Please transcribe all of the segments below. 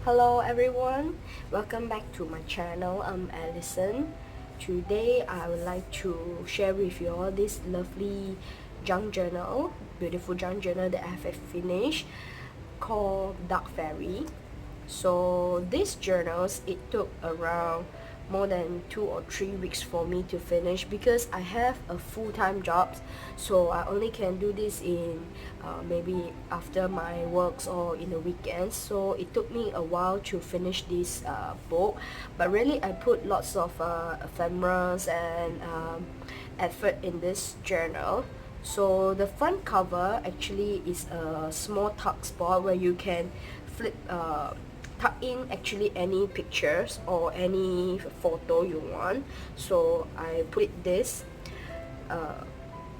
Hello everyone, welcome back to my channel. I'm Allison. Today I would like to share with you all this lovely junk journal, beautiful junk journal that I have finished called Dark Fairy. So these journals, it took around more than 2 or 3 weeks for me to finish because I have a full-time job, so I only can do this in maybe after my works or in the weekends. So it took me a while to finish this book, but really I put lots of ephemeras and effort in this journal. So the front cover actually is a small tuck spot where you can flip tuck in actually any pictures or any photo you want. So I put this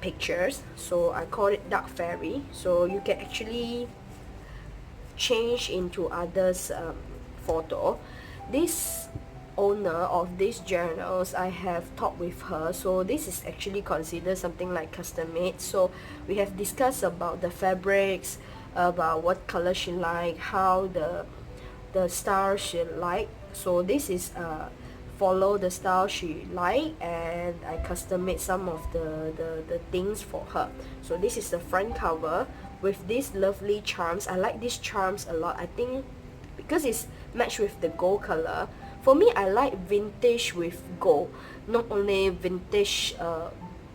pictures, so I call it Dark Fairy. So you can actually change into others photo. This owner of these journals, I have talked with her, so this is actually considered something like custom made. So we have discussed about the fabrics, about what color she like, how the style she like. So this is follow the style she like, and I custom made some of the things for her. So this is the front cover with these lovely charms. I like these charms a lot. I think because it's matched with the gold color. For me, I like vintage with gold, not only vintage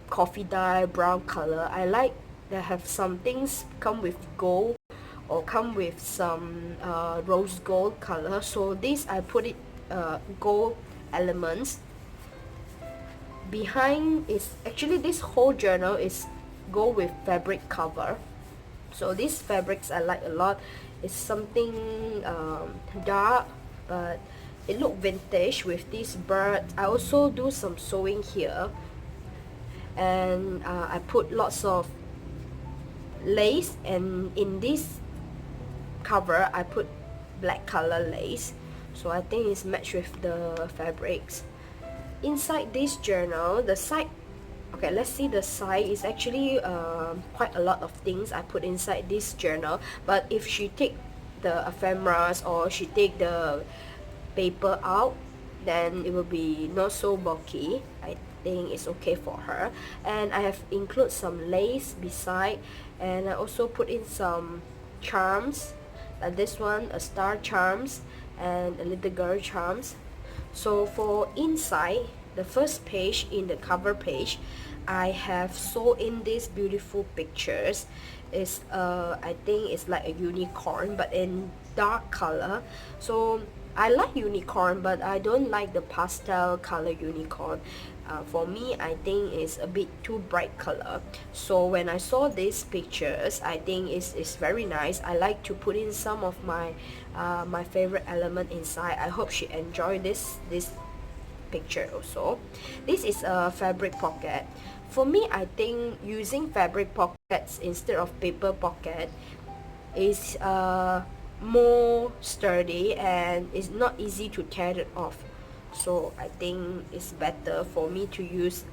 coffee dye brown color. I like that have some things come with gold or come with some rose gold color. So this I put it gold elements. Behind is actually this whole journal is go with fabric cover. So these fabrics I like a lot. It's something dark, but it look vintage with this bird. I also do some sewing here, and I put lots of lace, and in this cover I put black color lace, so I think it's matched with the fabrics. Inside this journal, the side, okay, let's see the side is actually quite a lot of things I put inside this journal. But if she take the ephemeras or she take the paper out, then it will be not so bulky. I think it's okay for her. And I have include some lace beside, and I also put in some charms, like this one, a star charms and a little girl charms. So for inside, the first page, in the cover page, I have sewn in these beautiful pictures. It's I think it's like a unicorn but in dark color. So I like unicorn, but I don't like the pastel color unicorn. For me, I think it's a bit too bright color. So when I saw these pictures, I think it's very nice. I like to put in some of my my favorite element inside. I hope she enjoy this picture also. This is a fabric pocket. For me, I think using fabric pockets instead of paper pocket is more sturdy and it's not easy to tear it off. So I think it's better for me to use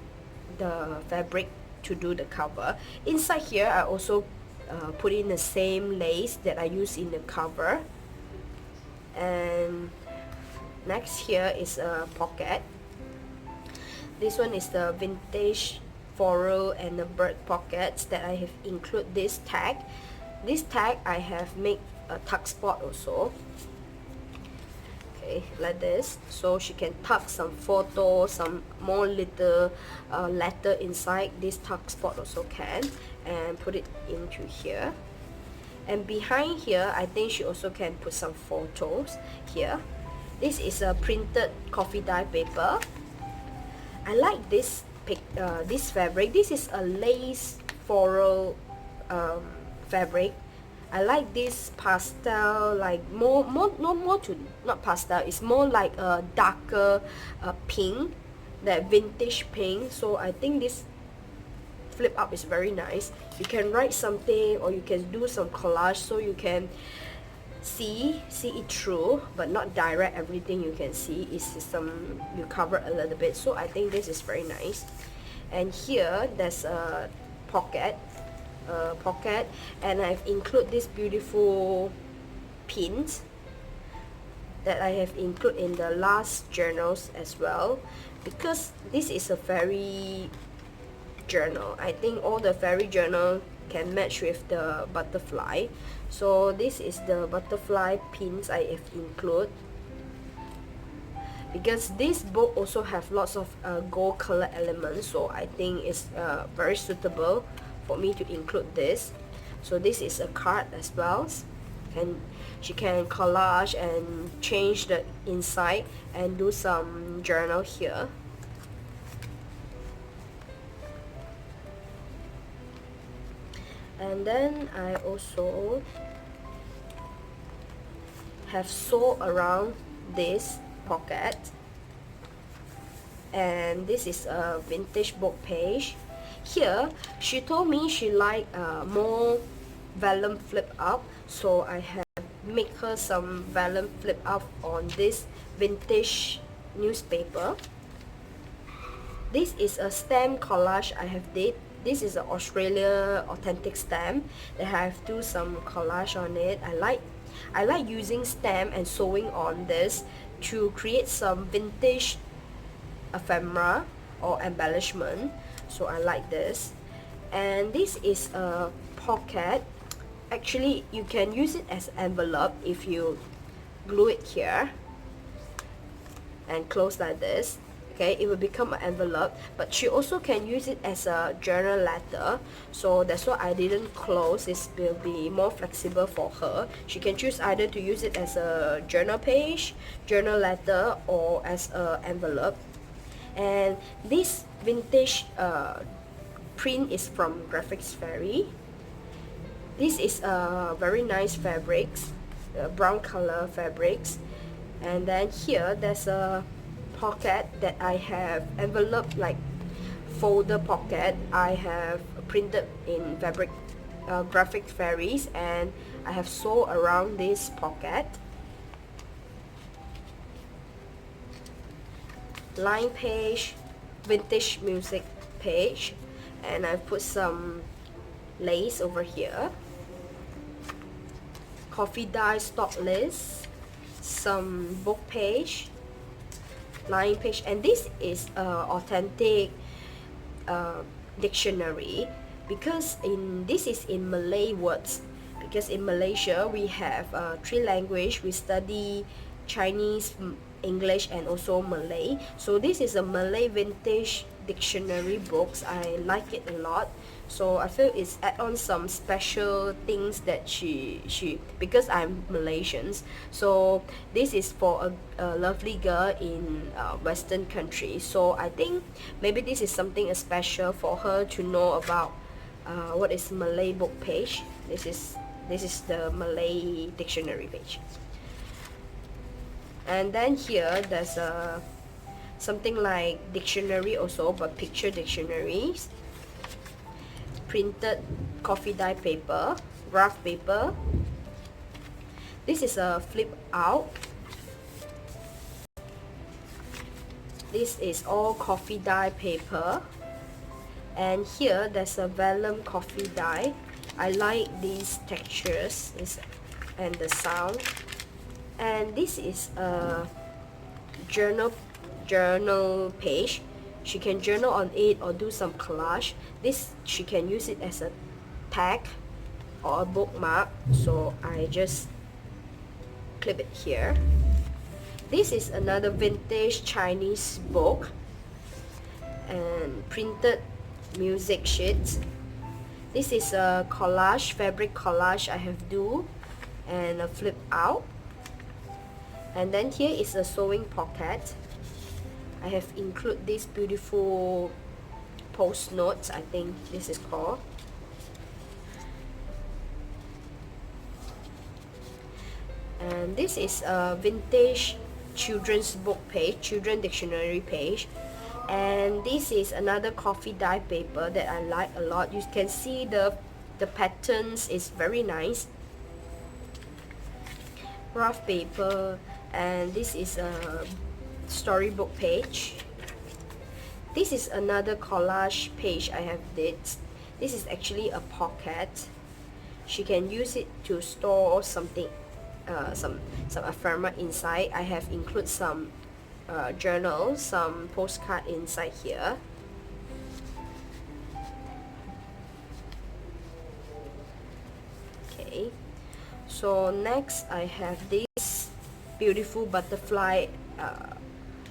the fabric to do the cover. Inside here, I also put in the same lace that I use in the cover. And next here is a pocket. This one is the vintage floral and the bird pockets that I have include this tag. This tag I have made a tuck spot also. Okay, like this, so she can tuck some photos, some more little letter inside this tuck spot also can, and put it into here. And behind here, I think she also can put some photos here. This is a printed coffee dye paper. I like this this fabric. This is a lace floral fabric. I like this pastel, like not pastel, it's more like a darker pink, that vintage pink. So I think this flip up is very nice. You can write something or you can do some collage, so you can see it through, but not direct everything you can see. It's some, you cover a little bit. So I think this is very nice. And here there's a pocket, and I've include this beautiful pins that I have included in the last journals as well, because this is a fairy journal. I think all the fairy journal can match with the butterfly. So this is the butterfly pins I have included, because this book also have lots of gold color elements, so I think it's very suitable for me to include this. So this is a card as well, and she can collage and change the inside and do some journal here. And then I also have sewed around this pocket, and this is a vintage book page. Here she told me she like more vellum flip up, so I have make her some vellum flip up on this vintage newspaper. This is a stamp collage I have did. This is an Australia authentic stamp that I have do some collage on it. I like using stamp and sewing on this to create some vintage ephemera or embellishment. So I like this. And this is a pocket. Actually, you can use it as envelope if you glue it here and close like this. Okay, it will become an envelope, but she also can use it as a journal letter, so that's why I didn't close. This will be more flexible for her. She can choose either to use it as a journal page, journal letter, or as a envelope. And this vintage print is from Graphics Fairy. This is a very nice fabrics, brown color fabrics. And then here there's a pocket that I have enveloped, like folder pocket. I have printed in fabric graphic fairies, and I have sewed around this pocket. Line page, vintage music page, and I've put some lace over here. Coffee dye stock list, some book page, line page, and this is authentic dictionary, because this is in Malay words, because in Malaysia we have 3 language. We study Chinese, English, and also Malay. So this is a Malay vintage dictionary books. I like it a lot, so I feel it's add on some special things that she because I'm Malaysians, so this is for a lovely girl in Western country. So I think maybe this is something special for her to know about what is Malay book page. This is the Malay dictionary page. And then here there's a something like dictionary also, but picture dictionaries, printed coffee dye paper, graph paper. This is a flip out. This is all coffee dye paper, and here there's a vellum coffee dye. I like these textures and the sound. And this is a journal page. She can journal on it or do some collage. This she can use it as a tag or a bookmark, so I just clip it here. This is another vintage Chinese book and printed music sheets. This is a collage, fabric collage I have do, and a flip out. And then here is a sewing pocket. I have included these beautiful post notes, I think this is called. And this is a vintage children's book page, children dictionary page. And this is another coffee dye paper that I like a lot. You can see the patterns is very nice. Graph paper, and this is a storybook page. This is another collage page I have did. This is actually a pocket. She can use it to store something some ephemera inside. I have included some journal, some postcard inside here. Okay, so next I have these beautiful butterfly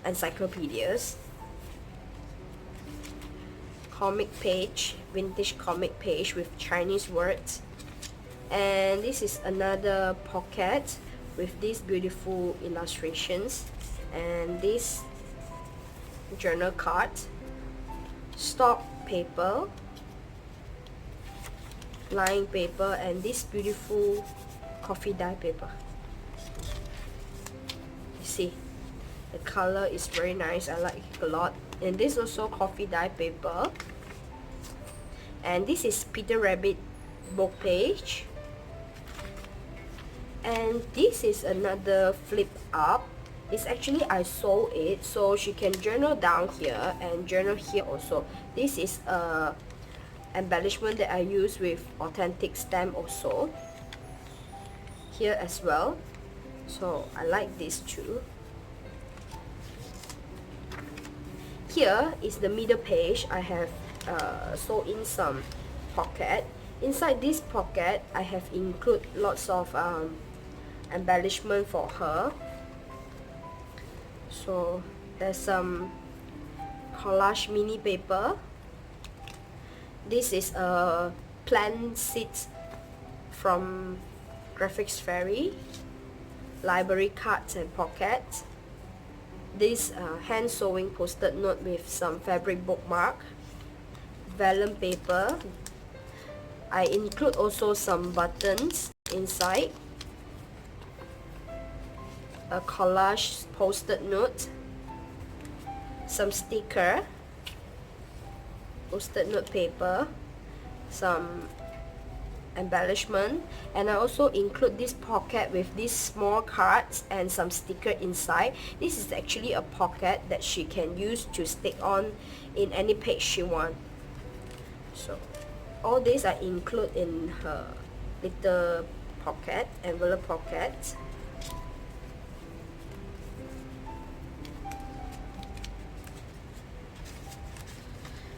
encyclopedias, comic page, vintage comic page with Chinese words. And this is another pocket with these beautiful illustrations, and this journal card, stock paper, line paper, and this beautiful coffee dye paper. You see, the color is very nice. I like it a lot. And this also coffee dye paper. And this is Peter Rabbit book page. And this is another flip up. It's actually I sew it so she can journal down here and journal here also. This is a embellishment that I use with authentic stamp also here as well. So I like this too. Here is the middle page. I have sewn in some pocket. Inside this pocket I have include lots of embellishment for her. So there's some collage mini paper. This is a plant seeds from Graphics Fairy, library cards and pockets. This hand sewing post-it note with some fabric bookmark, vellum paper. I include also some buttons inside, a collage post-it note, some sticker, post-it note paper, some embellishment, and I also include this pocket with these small cards and some sticker inside. This is actually a pocket that she can use to stick on in any page she wants. So all these I include in her little pocket, envelope pocket.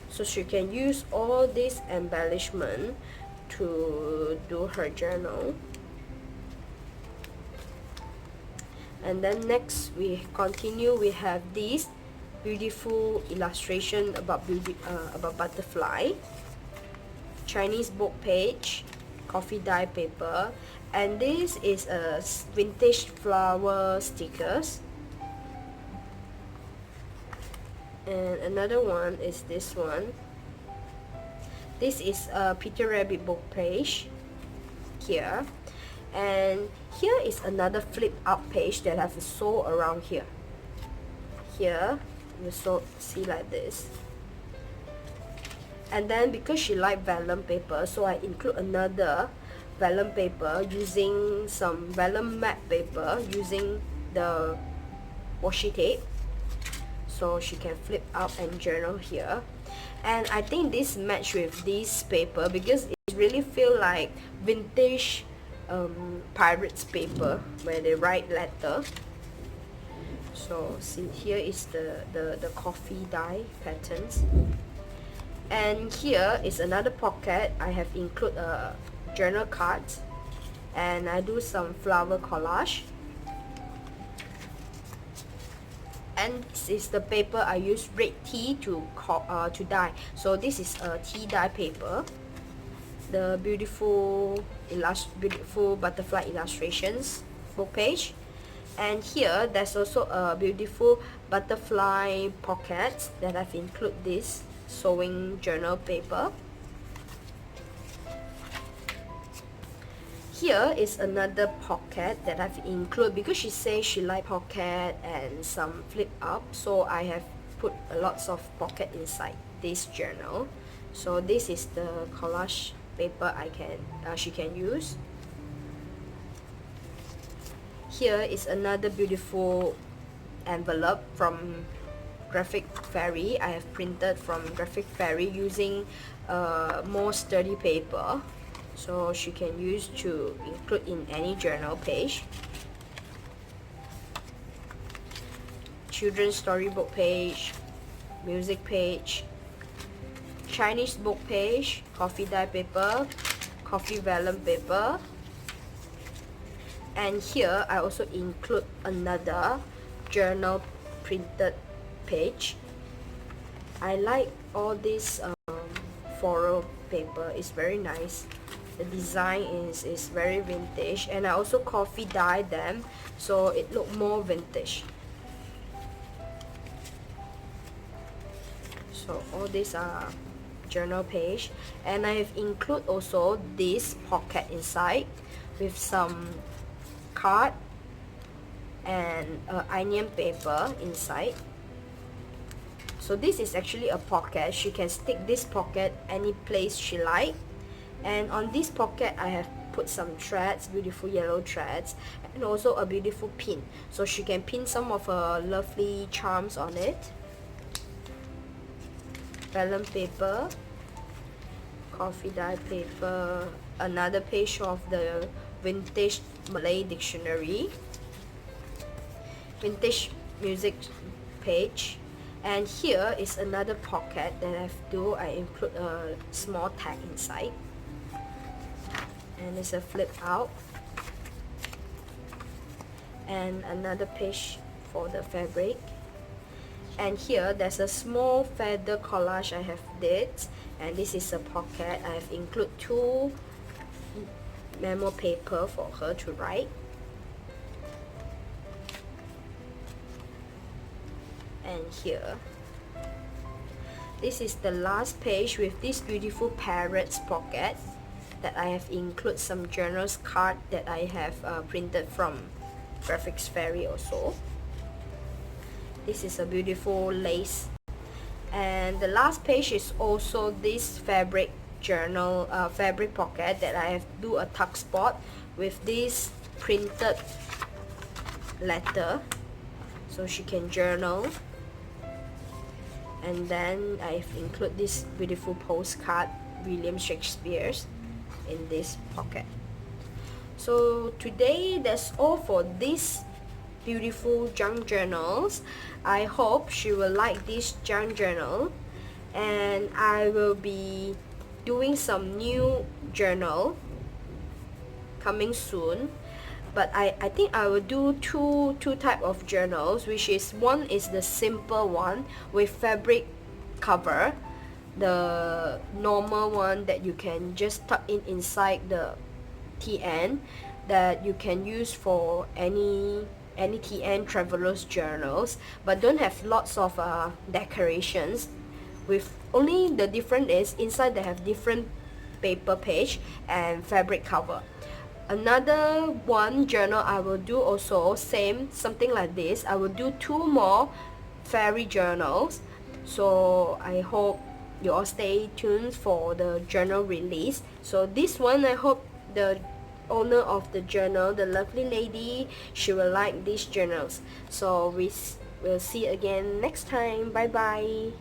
So she can use all this embellishment to do her journal. And then next we continue. We have this beautiful illustration about butterfly, Chinese book page, coffee dye paper, and this is a vintage flower stickers. And another one is this one. This is a Peter Rabbit book page here, and here is another flip up page that I have to sew around here. Here you see like this. And then because she liked vellum paper, so I include another vellum paper using some vellum matte paper using the washi tape, so she can flip up and journal here. And I think this match with this paper because it really feel like vintage pirates paper where they write letter. So see, here is the coffee dye patterns. And here is another pocket. I have include a journal card, and I do some flower collage. And this is the paper I use red tea to dye. So this is a tea dye paper. The beautiful butterfly illustrations book page. And here there's also a beautiful butterfly pocket that I've include this sewing journal paper. Here is another pocket that I've included because she says she like pocket and some flip up, so I have put lots of pocket inside this journal. So this is the collage paper she can use. Here is another beautiful envelope from Graphic Fairy. I have printed from Graphic Fairy using more sturdy paper, so she can use to include in any journal page. children's storybook page, music page, Chinese book page, coffee dye paper, coffee vellum paper, and here I also include another journal printed page. I like all this floral paper. It's very nice. The design is very vintage, and I also coffee dye them so it look more vintage. So all these are journal page, and I've include also this pocket inside with some card and onion paper inside. So this is actually a pocket. She can stick this pocket any place she like, and on this pocket I have put some threads, beautiful yellow threads, and also a beautiful pin, so she can pin some of her lovely charms on it. Vellum paper, coffee dye paper, another page of the vintage Malay dictionary, vintage music page, and here is another pocket that I include a small tag inside, and it's a flip out, and another page for the fabric. And here there's a small feather collage I have did, and this is a pocket. I have include 2 memo paper for her to write. And here, this is the last page with this beautiful parrot's pocket that I have include some journals card that I have printed from Graphics Fairy also. This is a beautiful lace, and the last page is also this fabric journal fabric pocket that I have do a tuck spot with this printed letter, so she can journal. And then I've include this beautiful postcard William Shakespeare's in this pocket. So today that's all for this beautiful junk journals. I hope she will like this junk journal, and I will be doing some new journal coming soon. But I think I will do two type of journals, which is one is the simple one with fabric cover, the normal one that you can just tuck in inside the TN, that you can use for any TN travelers journals, but don't have lots of decorations. With only the difference is inside they have different paper page and fabric cover. Another one journal I will do also same something like this. I will do 2 more fairy journals, so I hope you all stay tuned for the journal release. So this one, I hope the owner of the journal, the lovely lady, she will like these journals. So we will see again next time. Bye bye.